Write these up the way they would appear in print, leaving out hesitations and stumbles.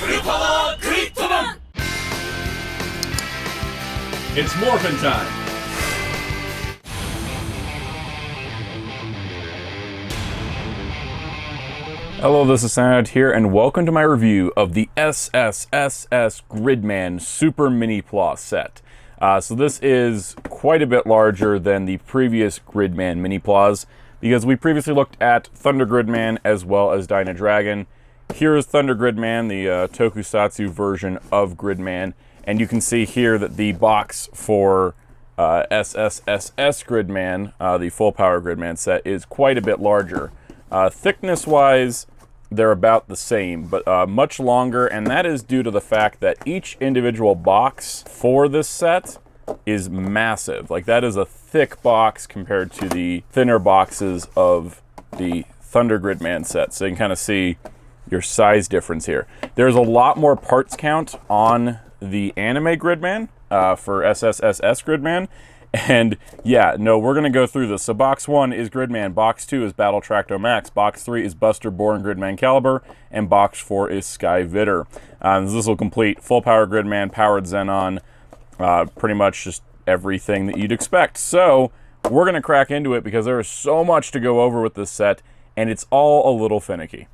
Power Gridman! It's morphin' time! Hello, this is Soundout here, and welcome to my review of the SSSS.Gridman Super Minipla set. So this is quite a bit larger than the previous Gridman Miniplas, because we previously looked at Thunder Gridman as well as Dyna Dragon. Here is Thunder Gridman, the tokusatsu version of Gridman, and you can see here that the box for SSSS.Gridman, the full Power Gridman set, is quite a bit larger. Thickness-wise, they're about the same, but much longer, and that is due to the fact that each individual box for this set is massive. Like, that is a thick box compared to the thinner boxes of the Thunder Gridman set, so you can kind of see your size difference here. There's a lot more parts count on the anime Gridman for SSSS.Gridman. And yeah, no, we're going to go through this. So box 1 is Gridman, box 2 is Battle Tracto Max, box 3 is Buster, Borr, and Gridman Calibur, and box 4 is Sky Vitter. This will complete full Power Gridman, powered Zenon, pretty much just everything that you'd expect. So we're going to crack into it because there is so much to go over with this set, and it's all a little finicky.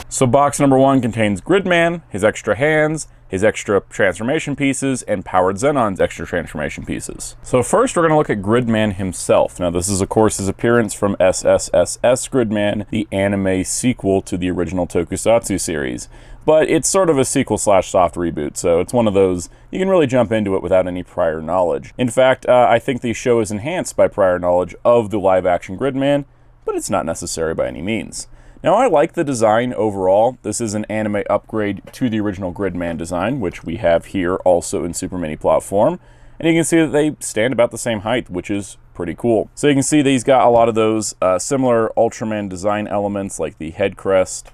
So box number 1 contains Gridman, his extra hands, his extra transformation pieces, and powered Zenon's extra transformation pieces. So first we're going to look at Gridman himself. Now this is of course his appearance from SSSS.Gridman, the anime sequel to the original tokusatsu series. But it's sort of a sequel/soft reboot, so it's one of those, you can really jump into it without any prior knowledge. In fact, I think the show is enhanced by prior knowledge of the live-action Gridman, but it's not necessary by any means. Now, I like the design overall. This is an anime upgrade to the original Gridman design, which we have here also in Super Minipla form. And you can see that they stand about the same height, which is pretty cool. So you can see that he's got a lot of those similar Ultraman design elements, like the head crest,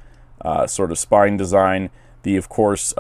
sort of spine design, the, of course,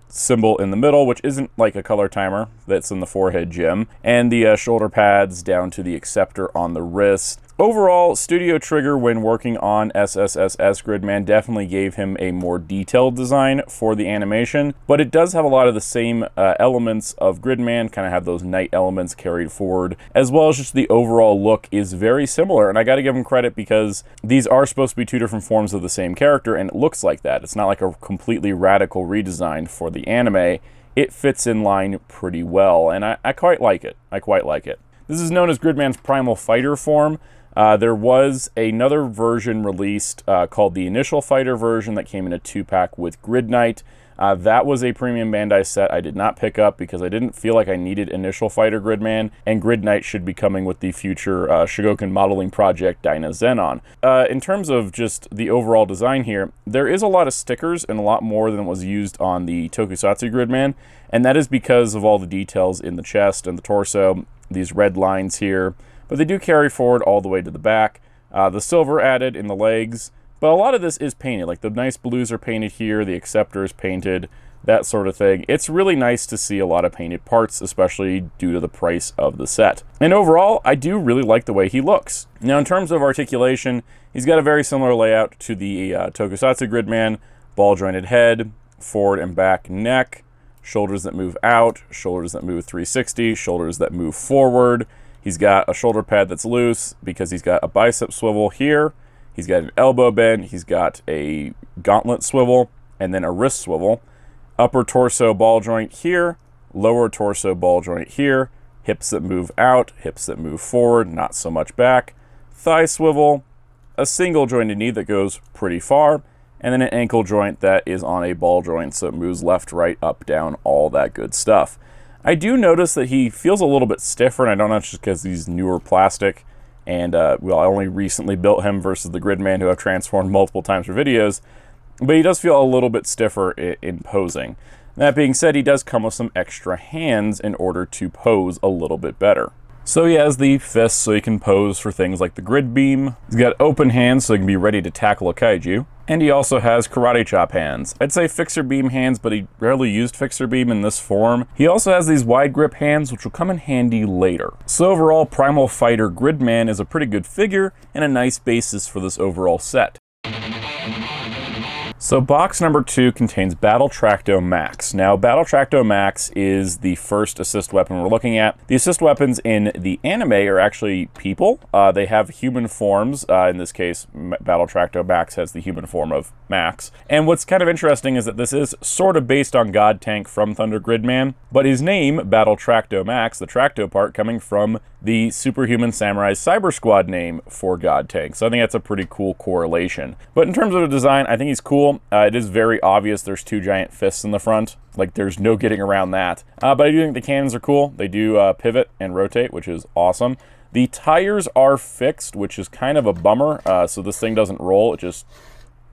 symbol in the middle, which isn't like a color timer that's in the forehead gem, and the shoulder pads down to the acceptor on the wrist. Overall, Studio Trigger, when working on SSSS.Gridman, definitely gave him a more detailed design for the animation, but it does have a lot of the same elements of Gridman, kind of have those night elements carried forward, as well as just the overall look is very similar, and I gotta give him credit because these are supposed to be two different forms of the same character, and it looks like that. It's not like a completely radical redesign for the anime. It fits in line pretty well, and I quite like it. I quite like it. This is known as Gridman's Primal Fighter form. There was another version released called the Initial Fighter version that came in a 2-pack with Grid Knight. That was a premium Bandai set I did not pick up because I didn't feel like I needed Initial Fighter Gridman, and Grid Knight should be coming with the future Shogoken modeling project Dyna Zenon. In terms of just the overall design here, there is a lot of stickers and a lot more than was used on the Tokusatsu Gridman, and that is because of all the details in the chest and the torso, these red lines here. But they do carry forward all the way to the back. The silver added in the legs, but a lot of this is painted. Like the nice blues are painted here, the acceptor is painted, that sort of thing. It's really nice to see a lot of painted parts, especially due to the price of the set. And overall, I do really like the way he looks. Now in terms of articulation, he's got a very similar layout to the Tokusatsu Gridman. Ball jointed head, forward and back neck, shoulders that move out, shoulders that move 360, shoulders that move forward. He's got a shoulder pad that's loose because he's got a bicep swivel here. He's got an elbow bend. He's got a gauntlet swivel and then a wrist swivel. Upper torso ball joint here. Lower torso ball joint here. Hips that move out. Hips that move forward, not so much back. Thigh swivel. A single jointed knee that goes pretty far. And then an ankle joint that is on a ball joint, so it moves left, right, up, down, all that good stuff. I do notice that he feels a little bit stiffer, and I don't know if it's just because he's newer plastic, and well, I only recently built him versus the Gridman, who I've transformed multiple times for videos, but he does feel a little bit stiffer in posing. That being said, he does come with some extra hands in order to pose a little bit better. So he has the fists so he can pose for things like the grid beam. He's got open hands so he can be ready to tackle a kaiju. And he also has karate chop hands. I'd say fixer beam hands, but he rarely used fixer beam in this form. He also has these wide grip hands, which will come in handy later. So overall, Primal Fighter Gridman is a pretty good figure and a nice basis for this overall set. So box number 2 contains Battle Tracto Max. Now, Battle Tracto Max is the first assist weapon we're looking at. The assist weapons in the anime are actually people. They have human forms. In this case, Battle Tracto Max has the human form of Max. And what's kind of interesting is that this is sort of based on God Tank from Thunder Gridman, but his name, Battle Tracto Max, the Tracto part, coming from the Superhuman Samurai Cyber Squad name for God Tank. So I think that's a pretty cool correlation. But in terms of the design, I think he's cool. It is very obvious there's 2 giant fists in the front. Like, there's no getting around that. But I do think the cannons are cool. They do pivot and rotate, which is awesome. The tires are fixed, which is kind of a bummer. So this thing doesn't roll, it just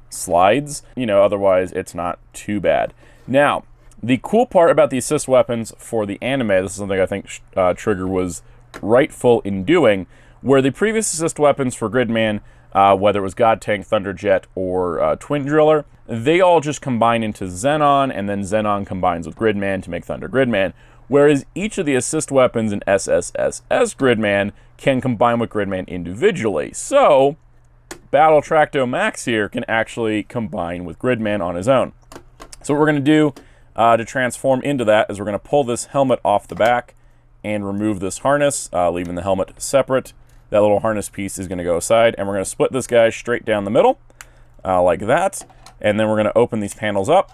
slides. You know, otherwise it's not too bad. Now, the cool part about the assist weapons for the anime, this is something I think Trigger was rightful in doing, where the previous assist weapons for Gridman, whether it was God Tank, Thunderjet, or Twin Driller, they all just combine into Zenon, and then Zenon combines with Gridman to make Thunder Gridman, whereas each of the assist weapons in SSSS.Gridman can combine with Gridman individually. So, Battle Tracto Max here can actually combine with Gridman on his own. So what we're going to do to transform into that is we're going to pull this helmet off the back and remove this harness, leaving the helmet separate. That little harness piece is going to go aside, and we're going to split this guy straight down the middle, like that. And then we're going to open these panels up,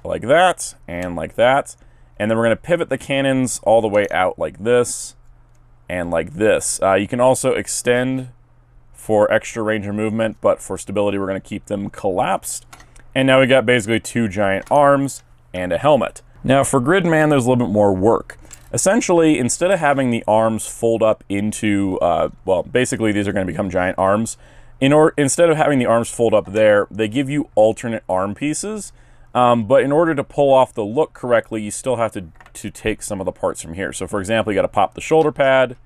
like that, and like that. And then we're going to pivot the cannons all the way out like this, and like this. You can also extend for extra range of movement, but for stability, we're going to keep them collapsed. And now we got basically 2 giant arms and a helmet. Now for Gridman, there's a little bit more work. Essentially, instead of having the arms fold up into, well, basically these are going to become giant arms. Instead of having the arms fold up there, they give you alternate arm pieces. But in order to pull off the look correctly, you still have to take some of the parts from here. So for example, you got to pop the shoulder pad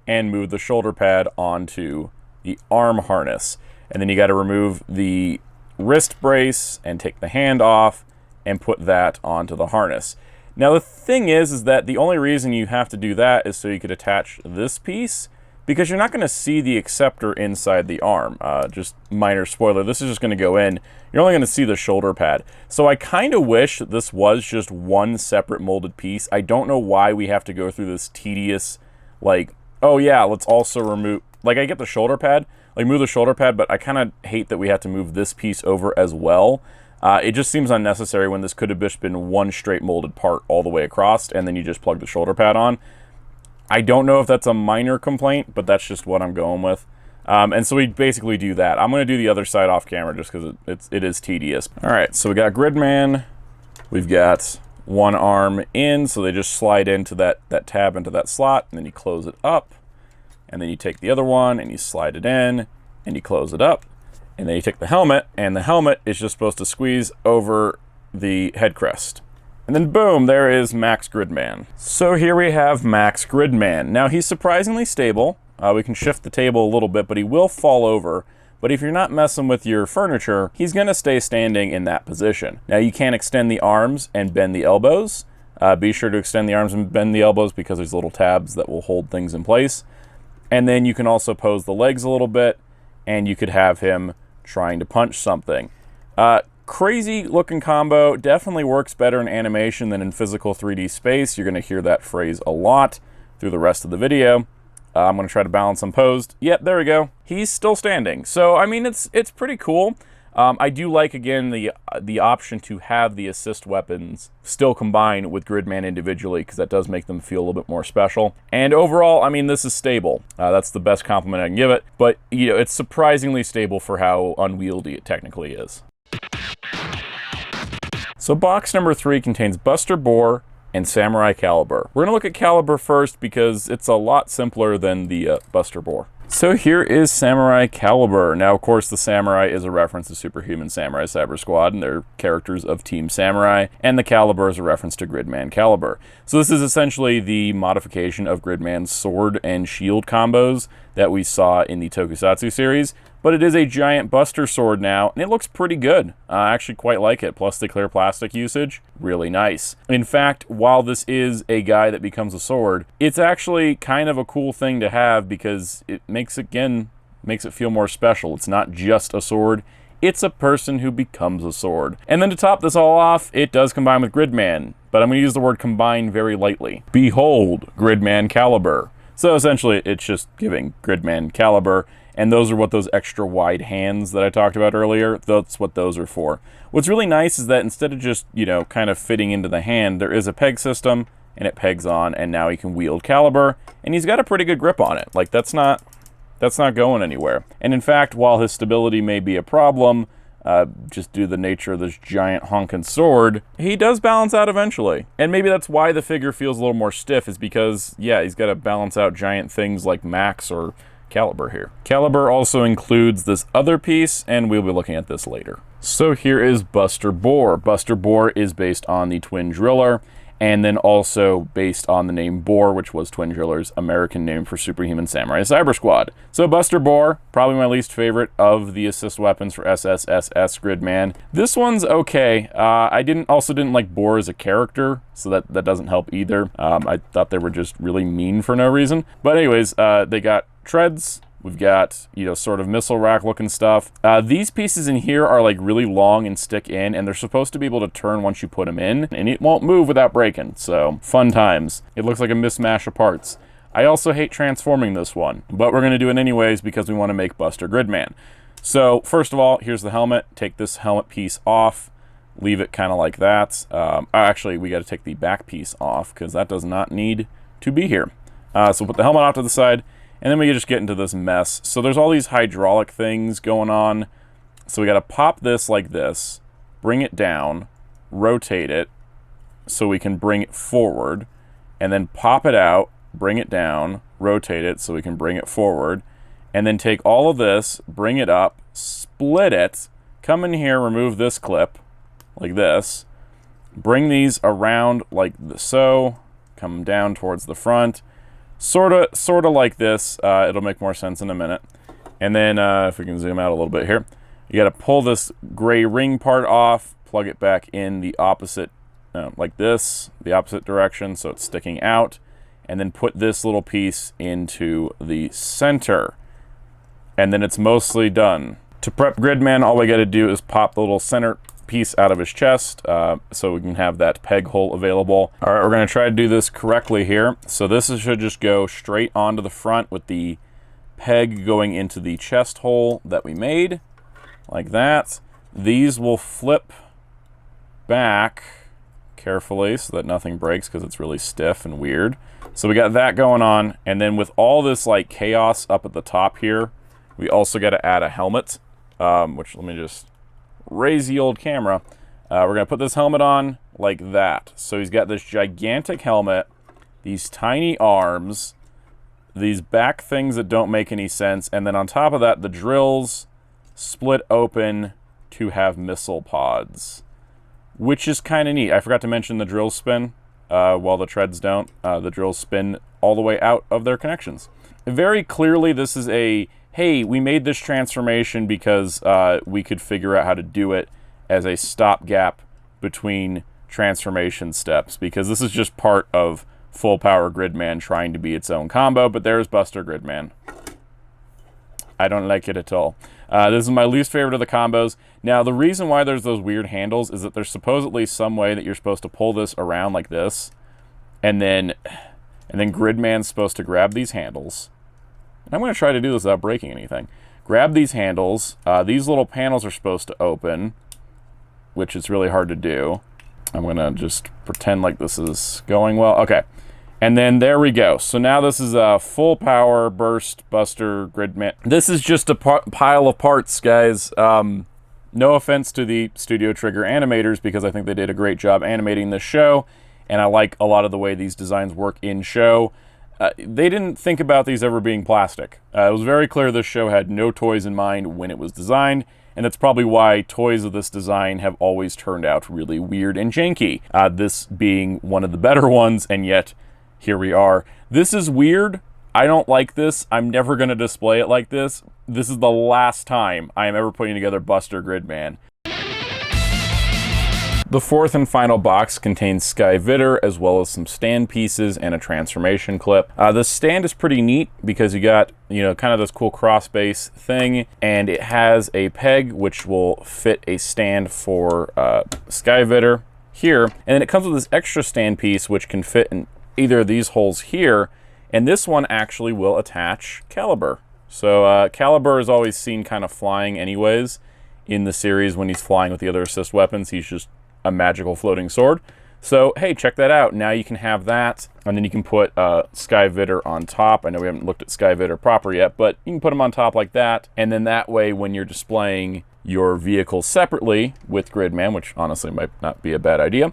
and move the shoulder pad onto the arm harness. And then you got to remove the wrist brace and take the hand off and put that onto the harness. Now the thing is that the only reason you have to do that is so you could attach this piece, because you're not going to see the acceptor inside the arm. Just minor spoiler, this is just going to go in. You're only going to see the shoulder pad. So I kind of wish this was just one separate molded piece. I don't know why we have to go through this tedious, like, oh yeah, let's also remove, like I get the shoulder pad, like move the shoulder pad, but I kind of hate that we have to move this piece over as well. It just seems unnecessary when this could have just been one straight molded part all the way across, and then you just plug the shoulder pad on. I don't know if that's a minor complaint, but that's just what I'm going with. And so we basically do that. I'm going to do the other side off camera just because it is tedious. All right, so we got Gridman. We've got one arm in, so they just slide into that tab into that slot, and then you close it up. And then you take the other one, and you slide it in, and you close it up. And then you take the helmet, and the helmet is just supposed to squeeze over the head crest. And then boom, there is Max Gridman. So here we have Max Gridman. Now he's surprisingly stable. We can shift the table a little bit, but he will fall over. But if you're not messing with your furniture, he's gonna stay standing in that position. Now you can extend the arms and bend the elbows. Be sure to extend the arms and bend the elbows because there's little tabs that will hold things in place. And then you can also pose the legs a little bit, and you could have him trying to punch something. Crazy looking combo, definitely works better in animation than in physical 3D space. You're gonna hear that phrase a lot through the rest of the video. I'm gonna try to balance him posed. Yep, there we go. He's still standing. So, I mean, it's pretty cool. I do like, again, the option to have the assist weapons still combine with Gridman individually, because that does make them feel a little bit more special. And overall, I mean, this is stable. That's the best compliment I can give it. But, you know, it's surprisingly stable for how unwieldy it technically is. So box number 3 contains Buster Borr and Samurai Calibur. We're gonna look at Calibur first because it's a lot simpler than the Buster Borr. So here is Samurai Calibur. Now, of course, the Samurai is a reference to Superhuman Samurai Cyber Squad, and they're characters of Team Samurai, and the Calibur is a reference to Gridman Calibur. So this is essentially the modification of Gridman's sword and shield combos that we saw in the Tokusatsu series, but it is a giant Buster sword now, and it looks pretty good. I actually quite like it, plus the clear plastic usage, really nice. In fact, while this is a guy that becomes a sword, it's actually kind of a cool thing to have because it makes it feel more special. It's not just a sword, It's a person who becomes a sword. And then to top this all off, it does combine with Gridman, but I'm going to use the word combine very lightly. Behold, Gridman Calibur. So essentially, it's just giving Gridman Calibur, and those are what those extra wide hands that I talked about earlier, that's what those are for. What's really nice is that instead of just, you know, kind of fitting into the hand, there is a peg system, and it pegs on, and now he can wield Calibur, and he's got a pretty good grip on it. Like, that's not going anywhere. And in fact, while his stability may be a problem, just due to the nature of this giant honking sword, he does balance out eventually. And maybe that's why the figure feels a little more stiff, is because, yeah, he's got to balance out giant things like Max or Calibur here. Calibur also includes this other piece, and we'll be looking at this later. So here is Buster Borr. Buster Borr is based on the Twin Driller, and then also based on the name Borr, which was Twin Driller's American name for Superhuman Samurai Cyber Squad. So Buster Borr, probably my least favorite of the assist weapons for SSSS.Gridman. This one's okay. I also didn't like Borr as a character, so that doesn't help either. I thought they were just really mean for no reason. But anyways, they got treads. We've got, you know, sort of missile rack looking stuff. These pieces in here are like really long and stick in, and they're supposed to be able to turn once you put them in, and it won't move without breaking, so fun times. It looks like a mismatch of parts. I also hate transforming this one, but we're gonna do it anyways because we wanna make Buster Gridman. So first of all, here's the helmet. Take this helmet piece off, leave it kind of like that. Actually, we gotta take the back piece off because that does not need to be here. So put the helmet off to the side, and then we just get into this mess. So there's all these hydraulic things going on. So we got to pop this like this, bring it down, rotate it so we can bring it forward, and then pop it out, bring it down, rotate it so we can bring it forward, and then take all of this, bring it up, split it, come in here, remove this clip like this, bring these around like so, come down towards the front, sort of like this. It'll make more sense in a minute. And then if we can zoom out a little bit here, you got to pull this gray ring part off, plug it back in the opposite, like this, the opposite direction, so it's sticking out, and then put this little piece into the center. And then it's mostly done. To prep Gridman, all we got to do is pop the little center piece out of his chest so we can have that peg hole available. All right, we're going to try to do this correctly here. So this should just go straight onto the front with the peg going into the chest hole that we made, like that. These will flip back carefully so that nothing breaks because it's really stiff and weird. So we got that going on, and then with all this like chaos up at the top here, we also got to add a helmet, which let me just raise the old camera. We're gonna put this helmet on like that. So he's got this gigantic helmet, these tiny arms, these back things that don't make any sense, and then on top of that, the drills split open to have missile pods, which is kind of neat. I forgot to mention the drills spin, while the treads don't. The drills spin all the way out of their connections. Very clearly, this is a hey, we made this transformation because we could figure out how to do it as a stopgap between transformation steps, because this is just part of full power Gridman trying to be its own combo. But there's Buster Gridman. I don't like it at all. This is my least favorite of the combos. Now, the reason why there's those weird handles is that there's supposedly some way that you're supposed to pull this around like this, and then Gridman's supposed to grab these handles. And I'm going to try to do this without breaking anything. Grab these handles. These little panels are supposed to open, which is really hard to do. I'm going to just pretend like this is going well. Okay. And then there we go. So now this is a full power burst Buster Gridman. This is just a pile of parts, guys. No offense to the Studio Trigger animators, because I think they did a great job animating this show, and I like a lot of the way these designs work in show. They didn't think about these ever being plastic. It was very clear this show had no toys in mind when it was designed, and that's probably why toys of this design have always turned out really weird and janky. This being one of the better ones, and yet here we are. This is weird. I don't like this. I'm never going to display it like this. This is the last time I am ever putting together Buster Gridman. The fourth and final box contains Sky Vitter, as well as some stand pieces and a transformation clip. This stand is pretty neat because you got, kind of this cool cross base thing, and it has a peg which will fit a stand for Sky Vitter here, and then it comes with this extra stand piece which can fit in either of these holes here, and this one actually will attach Calibur. So Calibur is always seen kind of flying anyways in the series when he's flying with the other assist weapons. He's just a magical floating sword. So hey, check that out. Now you can have that, and then you can put Sky Vitter on top. I know we haven't looked at Sky Vitter proper yet, but you can put them on top like that, and then that way when you're displaying your vehicle separately with Gridman, which honestly might not be a bad idea,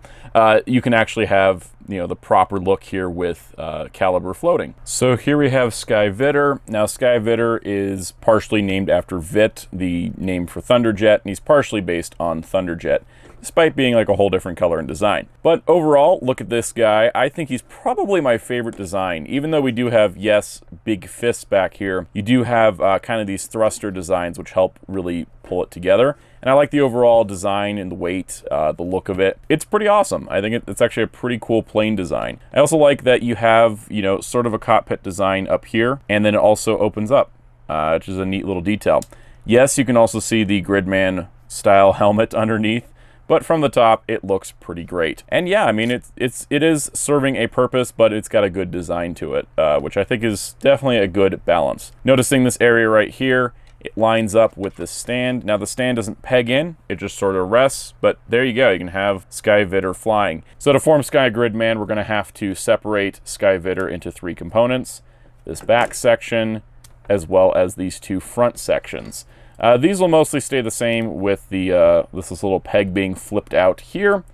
you can actually have the proper look here with Calibur floating. So here we have Sky Vitter. Now Sky Vitter is partially named after Vit, the name for Thunderjet, and he's partially based on Thunderjet, despite being like a whole different color and design. But overall, look at this guy. I think he's probably my favorite design. Even though we do have, yes, big fists back here, you do have kind of these thruster designs which help really pull it together. And I like the overall design and the weight, the look of it. It's pretty awesome. I think it's actually a pretty cool plane design. I also like that you have, sort of a cockpit design up here, and then it also opens up, which is a neat little detail. Yes, you can also see the Gridman style helmet underneath, but from the top, it looks pretty great. And yeah, I mean, it is serving a purpose, but it's got a good design to it, which I think is definitely a good balance. Noticing this area right here, it lines up with the stand. Now the stand doesn't peg in, it just sort of rests, but there you go, you can have Sky Vitter flying. So to form Sky Gridman, we're gonna have to separate Sky Vitter into 3 components: this back section, as well as these 2 front sections. These will mostly stay the same with the this little peg being flipped out here,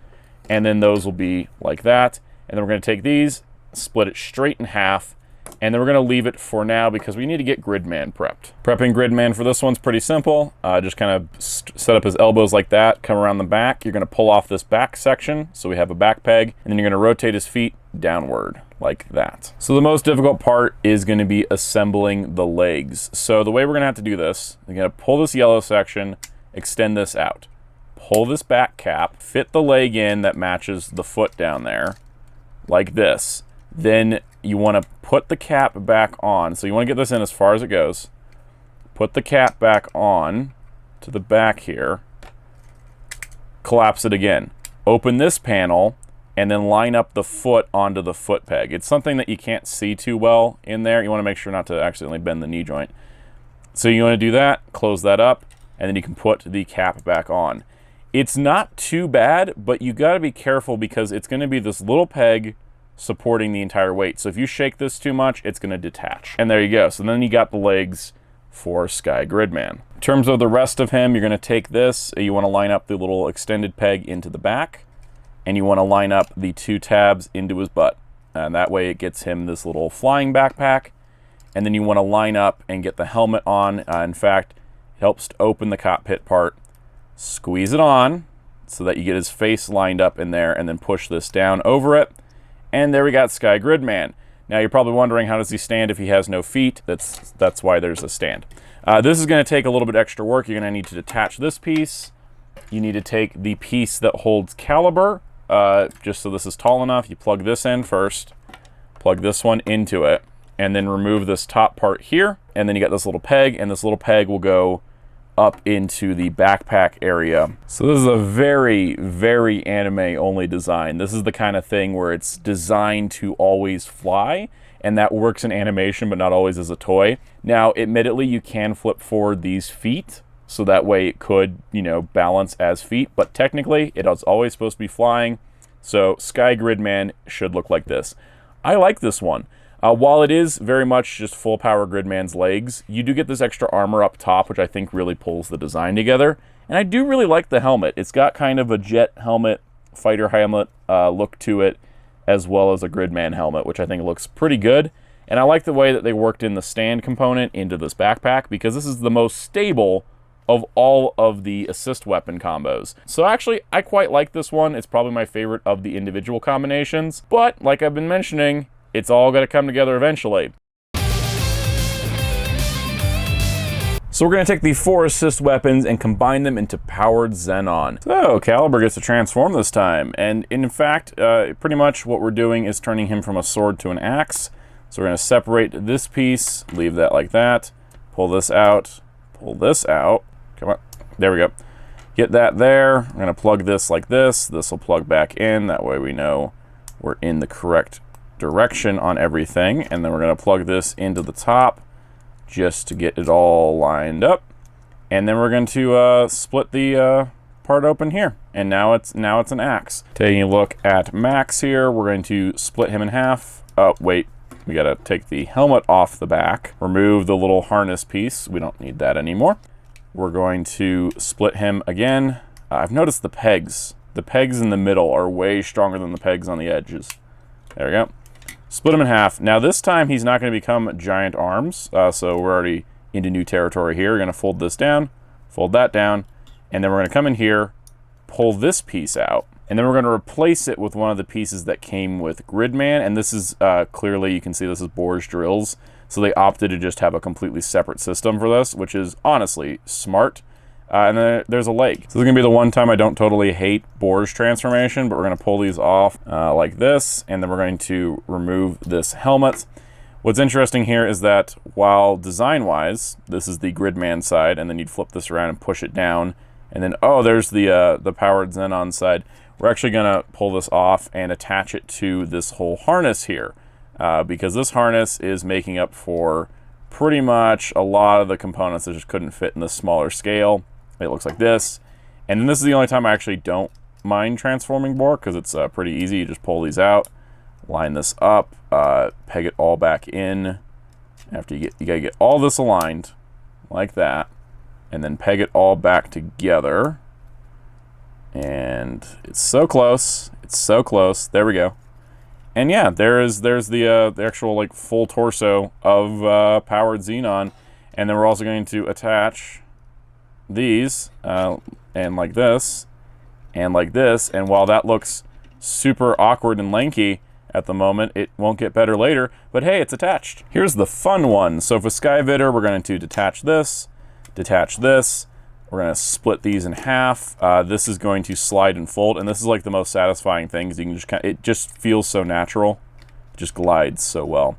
and then those will be like that. And then we're going to take these, split it straight in half, and then we're going to leave it for now because we need to get Gridman prepped. Prepping Gridman for this one's pretty simple. Just kind of set up his elbows like that, come around the back. You're going to pull off this back section, so we have a back peg, and then you're going to rotate his feet downward like that. So the most difficult part is going to be assembling the legs. So the way we're going to have to do this, we're going to pull this yellow section, extend this out, pull this back cap, fit the leg in that matches the foot down there like this. Then you want to put the cap back on. So you want to get this in as far as it goes. Put the cap back on to the back here. Collapse it again. Open this panel and then line up the foot onto the foot peg. It's something that you can't see too well in there. You want to make sure not to accidentally bend the knee joint. So you want to do that, close that up, and then you can put the cap back on. It's not too bad, but you got to be careful because it's going to be this little peg supporting the entire weight. So if you shake this too much, it's going to detach. And there you go. So then you got the legs for Sky Gridman. In terms of the rest of him, you're going to take this, you want to line up the little extended peg into the back, and you want to line up the 2 tabs into his butt. And that way it gets him this little flying backpack. And then you want to line up and get the helmet on. In fact, it helps to open the cockpit part. Squeeze it on so that you get his face lined up in there, and then push this down over it. And there we got Sky Gridman. Now you're probably wondering, how does he stand if he has no feet? That's why there's a stand. This is going to take a little bit extra work. You're going to need to detach this piece. You need to take the piece that holds Calibur, just so this is tall enough. You plug this in first, plug this one into it, and then remove this top part here. And then you got this little peg, and this little peg will go up into the backpack area. So this is a very, very anime-only design. This is the kind of thing where it's designed to always fly, and that works in animation, but not always as a toy. Now, admittedly, you can flip forward these feet, so that way it could, balance as feet, but technically, it is always supposed to be flying, so Sky Gridman should look like this. I like this one. While it is very much just full Power Gridman's legs, you do get this extra armor up top, which I think really pulls the design together. And I do really like the helmet. It's got kind of a jet helmet, fighter helmet look to it, as well as a Gridman helmet, which I think looks pretty good. And I like the way that they worked in the stand component into this backpack, because this is the most stable of all of the assist weapon combos. So actually, I quite like this one. It's probably my favorite of the individual combinations. But, like I've been mentioning, it's all going to come together eventually. So So we're going to take the 4 assist weapons and combine them into Powered Zenon. So Calibur gets to transform this time, and in fact, pretty much what we're doing is turning him from a sword to an axe. So we're going to separate this piece, leave that like that, pull this out, pull this out. Come on, there we go. Get that there. I'm going to plug this like this. This will plug back in. That way we know we're in the correct direction on everything. And then we're going to plug this into the top just to get it all lined up. And then we're going to split the part open here. And now it's an axe. Taking a look at Max here, we're going to split him in half. Oh, wait. We got to take the helmet off the back. Remove the little harness piece. We don't need that anymore. We're going to split him again. I've noticed the pegs. The pegs in the middle are way stronger than the pegs on the edges. There we go. Split him in half. Now this time he's not going to become giant arms, so we're already into new territory here. We're going to fold this down, fold that down, and then we're going to come in here, pull this piece out, and then we're going to replace it with one of the pieces that came with Gridman, and this is clearly, you can see this is Borr's drills. So they opted to just have a completely separate system for this, which is honestly smart. And then there's a leg. So this is gonna be the one time I don't totally hate Borr's transformation, but we're gonna pull these off like this, and then we're going to remove this helmet. What's interesting here is that while design-wise, this is the Gridman side, and then you'd flip this around and push it down, and then, oh, there's the Powered Zenon side. We're actually gonna pull this off and attach it to this whole harness here. Because this harness is making up for pretty much a lot of the components that just couldn't fit in the smaller scale. It looks like this. And then this is the only time I actually don't mind transforming Borr, because it's pretty easy. You just pull these out, line this up, peg it all back in. After you gotta get all this aligned like that, and then peg it all back together. And it's so close. It's so close. There we go. And yeah, there's the actual like full torso of Powered Zenon, and then we're also going to attach these and like this, and like this. And while that looks super awkward and lanky at the moment, it won't get better later. But hey, it's attached. Here's the fun one. So for Sky Vitter, we're going to detach this, detach this. We're going to split these in half. This is going to slide and fold, and this is like the most satisfying thing, because you can just it just feels so natural. It just glides so well.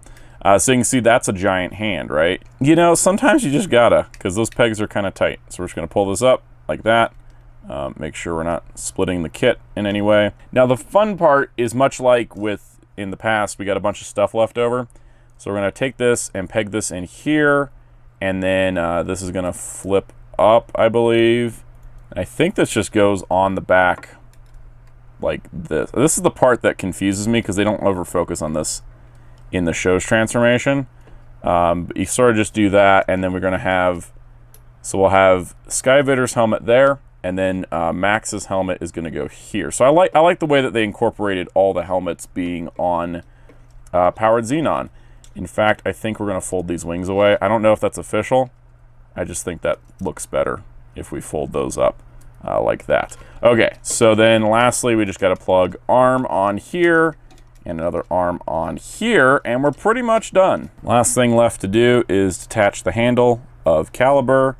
So you can see that's a giant hand, right? You know, sometimes you just gotta, because those pegs are kind of tight. So we're just going to pull this up like that. Make sure we're not splitting the kit in any way. Now the fun part is much like with in the past, we got a bunch of stuff left over. So we're going to take this and peg this in here, and then this is going to flip up, I believe. I think this just goes on the back like this. This is the part that confuses me, because they don't over focus on this in the show's transformation. But you sort of just do that, and then we're going to have, so we'll have Sky Vitter's helmet there, and then Max's helmet is going to go here. So I like the way that they incorporated all the helmets being on Powered Zenon. In fact, I think we're going to fold these wings away. I don't know if that's official. I just think that looks better if we fold those up like that. Okay, so then lastly, we just got to plug arm on here and another arm on here, and we're pretty much done. Last thing left to do is detach the handle of Calibur,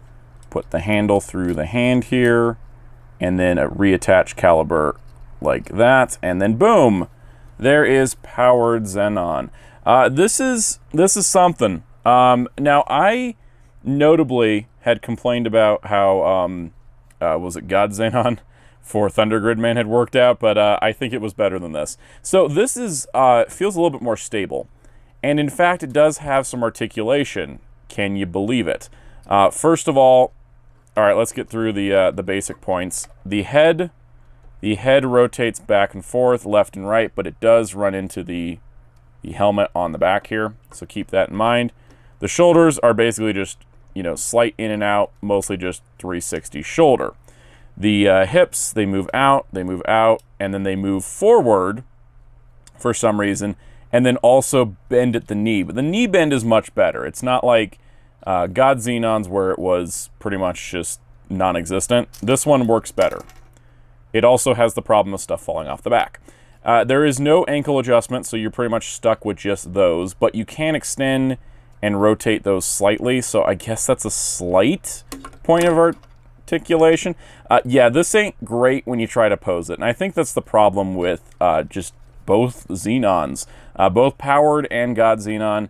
put the handle through the hand here, and then reattach Calibur like that, and then boom, there is Powered Zenon. This is something. Now I notably had complained about how was it God Zenon for Thunder Gridman had worked out, but I think it was better than this. So this is feels a little bit more stable, and in fact it does have some articulation. Can you believe it? First of all right, let's get through the basic points. The head rotates back and forth, left and right, but it does run into the helmet on the back here, so keep that in mind. The shoulders are basically just, you know, slight in and out, mostly just 360 shoulder. The hips, they move out, and then they move forward for some reason, and then also bend at the knee. But the knee bend is much better. It's not like God Zenon's where it was pretty much just non-existent. This one works better. It also has the problem of stuff falling off the back. There is no ankle adjustment, so you're pretty much stuck with just those, but you can extend and rotate those slightly. So I guess that's a slight point of articulation. Yeah, this ain't great when you try to pose it. And I think that's the problem with just both Zenons. Both Powered and God Zenon,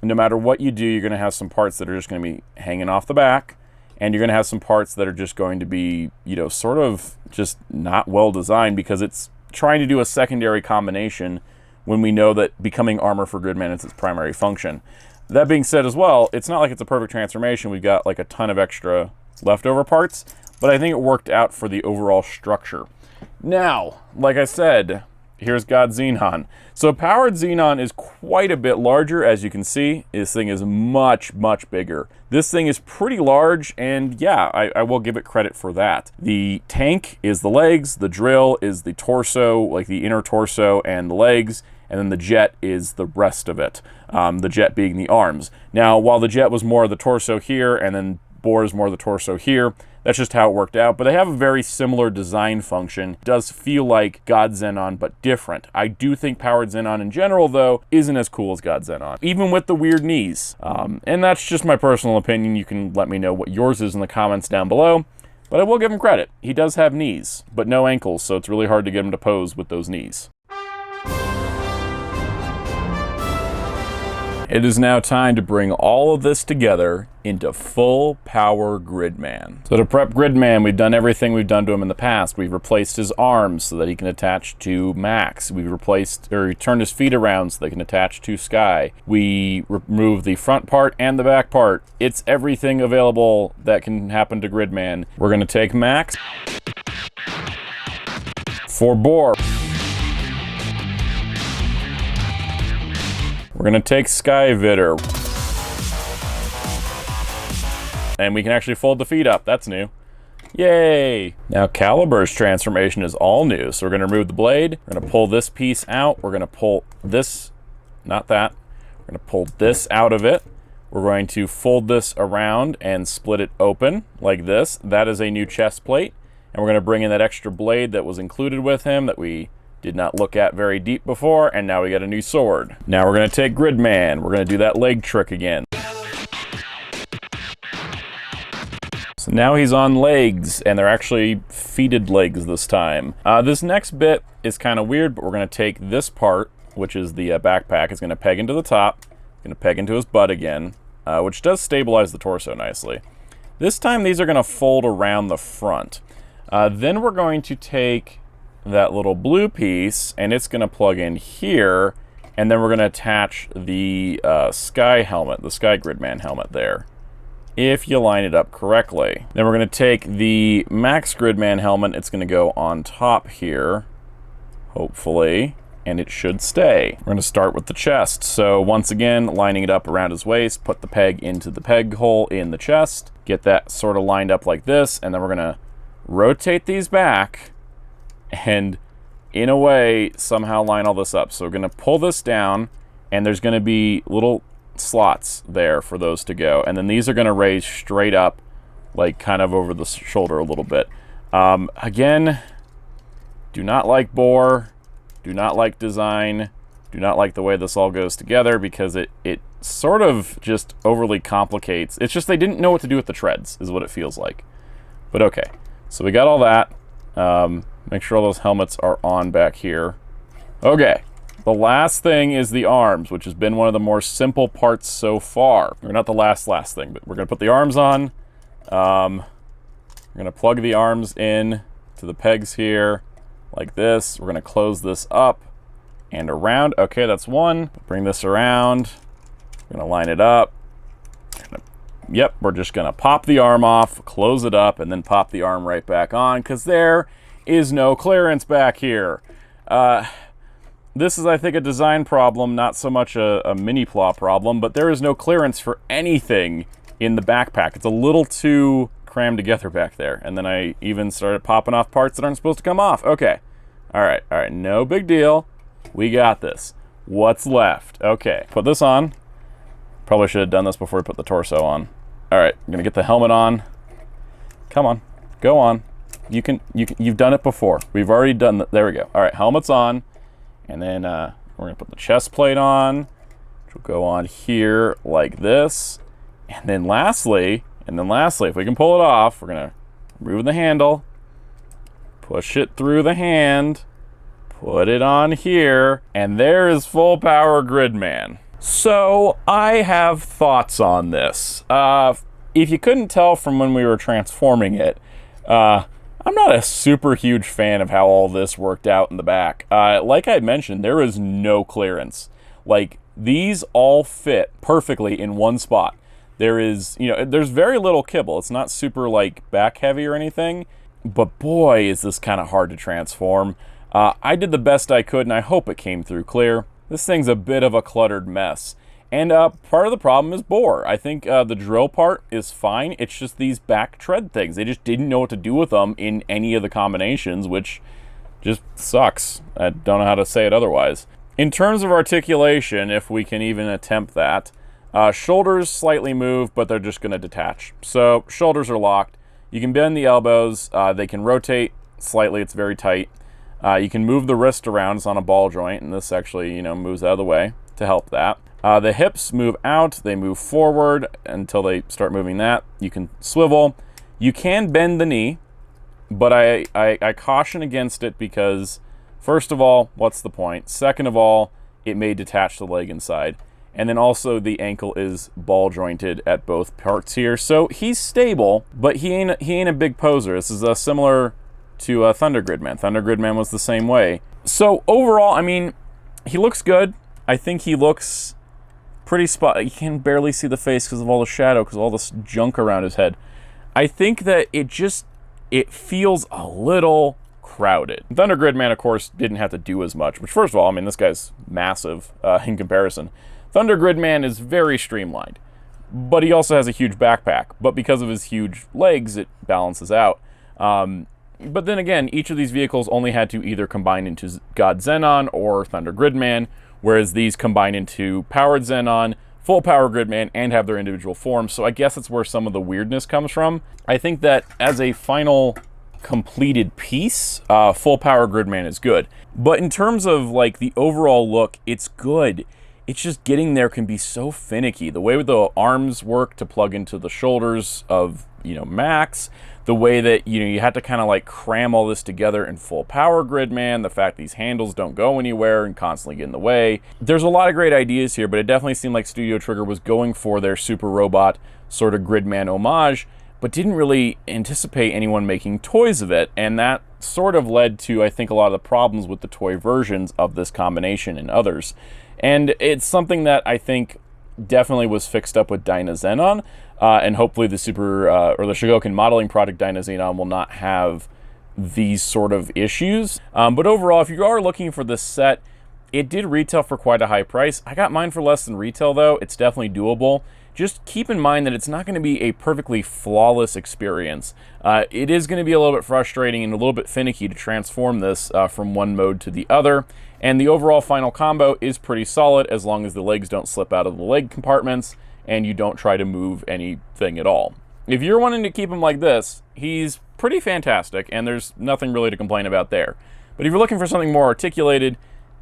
no matter what you do, you're going to have some parts that are just going to be hanging off the back. And you're going to have some parts that are just going to be, you know, sort of just not well designed because it's trying to do a secondary combination when we know that becoming armor for Gridman is its primary function. That being said as well, it's not like it's a perfect transformation. We've got like a ton of extra leftover parts, but I think it worked out for the overall structure. Now, like I said, here's God Zenon. So Powered Zenon is quite a bit larger, as you can see. This thing is much, much bigger. This thing is pretty large, and yeah, I will give it credit for that. The tank is the legs, the drill is the torso, like the inner torso and the legs, and then the jet is the rest of it, the jet being the arms. Now, while the jet was more of the torso here, and then Borr is more of the torso here, that's just how it worked out, but they have a very similar design function. It does feel like God Zenon, but different. I do think Powered Zenon in general, though, isn't as cool as God Zenon, even with the weird knees. And that's just my personal opinion. You can let me know what yours is in the comments down below, but I will give him credit. He does have knees, but no ankles, so it's really hard to get him to pose with those knees. It is now time to bring all of this together into full Power Gridman. So to prep Gridman, we've done everything we've done to him in the past. We've replaced his arms so that he can attach to Max. We've replaced, or turned his feet around so they can attach to Sky. We removed the front part and the back part. It's everything available that can happen to Gridman. We're gonna take Max for Borr. We're gonna take Sky Vitter. And we can actually fold the feet up, that's new. Yay! Now Calibur's transformation is all new, so we're gonna remove the blade, we're gonna pull this piece out, we're gonna pull this, not that, we're gonna pull this out of it. We're going to fold this around and split it open like this. That is a new chest plate. And we're gonna bring in that extra blade that was included with him that we did not look at very deep before, and now we got a new sword. Now we're gonna take Gridman. We're gonna do that leg trick again. So now he's on legs, and they're actually feeted legs this time. This next bit is kind of weird, but we're gonna take this part, which is the backpack. It's gonna peg into the top, gonna peg into his butt again, which does stabilize the torso nicely. This time these are gonna fold around the front. Then we're going to take that little blue piece, and it's gonna plug in here, and then we're gonna attach the Sky helmet, the Sky Gridman helmet there, if you line it up correctly. Then we're gonna take the Max Gridman helmet, it's gonna go on top here, hopefully, and it should stay. We're gonna start with the chest. So once again, lining it up around his waist, put the peg into the peg hole in the chest, get that sort of lined up like this, and then we're gonna rotate these back, and in a way somehow line all this up. So we're gonna pull this down, and there's gonna be little slots there for those to go, and then these are gonna raise straight up, like kind of over the shoulder a little bit. Again, do not like Borr, do not like design, do not like the way this all goes together, because it sort of just overly complicates. It's just they didn't know what to do with the treads, is what it feels like. But okay, so we got all that. Make sure all those helmets are on back here. Okay, the last thing is the arms, which has been one of the more simple parts so far. Or not the last thing, but we're gonna put the arms on. We're gonna plug the arms in to the pegs here, like this. We're gonna close this up and around. Okay, that's one. Bring this around. We're gonna line it up. Yep, we're just gonna pop the arm off, close it up, and then pop the arm right back on, because there is no clearance back here. This is, I think, a design problem, not so much a Minipla problem, but there is no clearance for anything in the backpack. It's a little too crammed together back there. And then I even started popping off parts that aren't supposed to come off. Okay, all right, no big deal. We got this. What's left? Okay, put this on. Probably should have done this before we put the torso on. All right, I'm gonna get the helmet on. Come on, go on. You've done it before. We've already done that. There we go. All right, helmet's on. And then we're gonna put the chest plate on, which go on here like this. And then lastly, if we can pull it off, we're gonna remove the handle, push it through the hand, put it on here, and there is full power Gridman. So I have thoughts on this. If you couldn't tell from when we were transforming it, I'm not a super huge fan of how all this worked out in the back. Like I had mentioned, there is no clearance. Like, these all fit perfectly in one spot. There is, there's very little kibble. It's not super, like, back heavy or anything, but boy, is this kind of hard to transform. I did the best I could, and I hope it came through clear. This thing's a bit of a cluttered mess. And part of the problem is Borr. I think the drill part is fine. It's just these back tread things. They just didn't know what to do with them in any of the combinations, which just sucks. I don't know how to say it otherwise. In terms of articulation, if we can even attempt that, shoulders slightly move, but they're just going to detach. So shoulders are locked. You can bend the elbows. They can rotate slightly. It's very tight. You can move the wrist around. It's on a ball joint, and this actually, moves out of the way to help that. The hips move out, they move forward until they start moving that. You can swivel. You can bend the knee, but I caution against it because, first of all, what's the point? Second of all, it may detach the leg inside. And then also the ankle is ball jointed at both parts here. So he's stable, but he ain't a big poser. This is similar to Thunder Gridman. Thunder Gridman was the same way. So overall, I mean, he looks good. I think he looks pretty spot. You can barely see the face because of all the shadow, because of all this junk around his head. I think that it feels a little crowded. Thunder Gridman, of course, didn't have to do as much, which, first of all, I mean, this guy's massive in comparison. Thunder Gridman is very streamlined, but he also has a huge backpack. But because of his huge legs, it balances out. But then again, each of these vehicles only had to either combine into God Zenon or Thunder Gridman, whereas these combine into Powered Zenon, Full Power Gridman, and have their individual forms. So I guess that's where some of the weirdness comes from. I think that as a final completed piece, Full Power Gridman is good. But in terms of like the overall look, it's good. It's just getting there can be so finicky. The way the arms work to plug into the shoulders of, Max, the way that, you had to kind of like cram all this together in Full Power Gridman, the fact these handles don't go anywhere and constantly get in the way. There's a lot of great ideas here, but it definitely seemed like Studio Trigger was going for their Super Robot sort of Gridman homage, but didn't really anticipate anyone making toys of it, and that sort of led to, I think, a lot of the problems with the toy versions of this combination and others. And it's something that I think definitely was fixed up with Dyna Zenon, and hopefully the or the Shogoken modeling product Dyna Zenon will not have these sort of issues. But overall, if you are looking for this set, it did retail for quite a high price. I got mine for less than retail though. It's definitely doable. Just keep in mind that it's not going to be a perfectly flawless experience. It is going to be a little bit frustrating and a little bit finicky to transform this from one mode to the other. And the overall final combo is pretty solid as long as the legs don't slip out of the leg compartments and you don't try to move anything at all. If you're wanting to keep him like this, he's pretty fantastic and there's nothing really to complain about there. But if you're looking for something more articulated,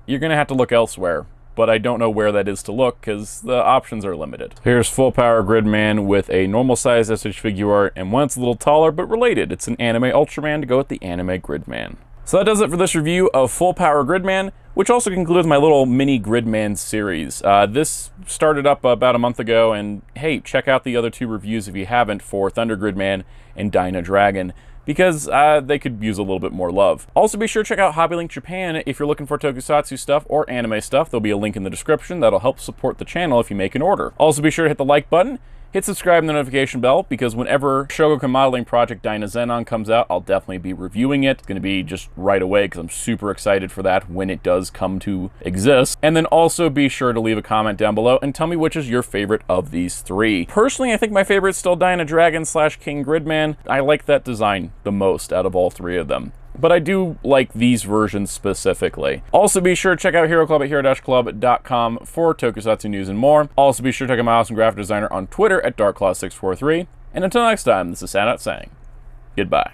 you're going to have to look elsewhere. But I don't know where that is to look because the options are limited. Here's Full Power Gridman with a normal size SH figure art, and one that's a little taller but related. It's an anime Ultraman to go with the anime Gridman. So that does it for this review of Full Power Gridman, which also concludes my little mini Gridman series. This started up about a month ago, and hey, check out the other two reviews if you haven't for Thunder Gridman and Dyna Dragon, because they could use a little bit more love. Also be sure to check out HobbyLink Japan if you're looking for tokusatsu stuff or anime stuff. There'll be a link in the description that'll help support the channel if you make an order. Also be sure to hit the like button, hit subscribe and the notification bell, because whenever Shogoken modeling project Dyna Zenon comes out, I'll definitely be reviewing it. It's going to be just right away because I'm super excited for that when it does come to exist. And then also be sure to leave a comment down below and tell me which is your favorite of these three. Personally, I think my favorite is still Dyna Dragon / King Gridman. I like that design the most out of all three of them. But I do like these versions specifically. Also be sure to check out Hero Club at hero-club.com for tokusatsu news and more. Also be sure to check out my awesome graphic designer on Twitter at darkclaw643. And until next time, this is Soundout saying goodbye.